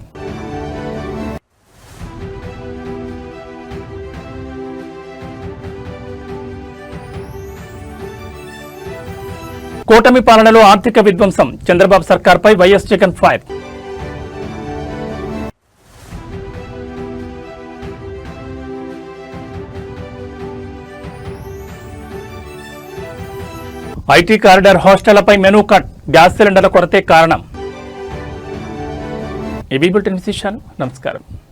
కూటమి పాలనలో ఆర్థిక విధ్వంసం, చంద్రబాబు సర్కార్పై YS Jagan fire. IT corridor హాస్టళ్లపై మెనూ కట్, గ్యాస్ సిలిండర్ల కొరతే కారణం. ఈ బులెటిన్ విశేషాలు. నమస్కారం.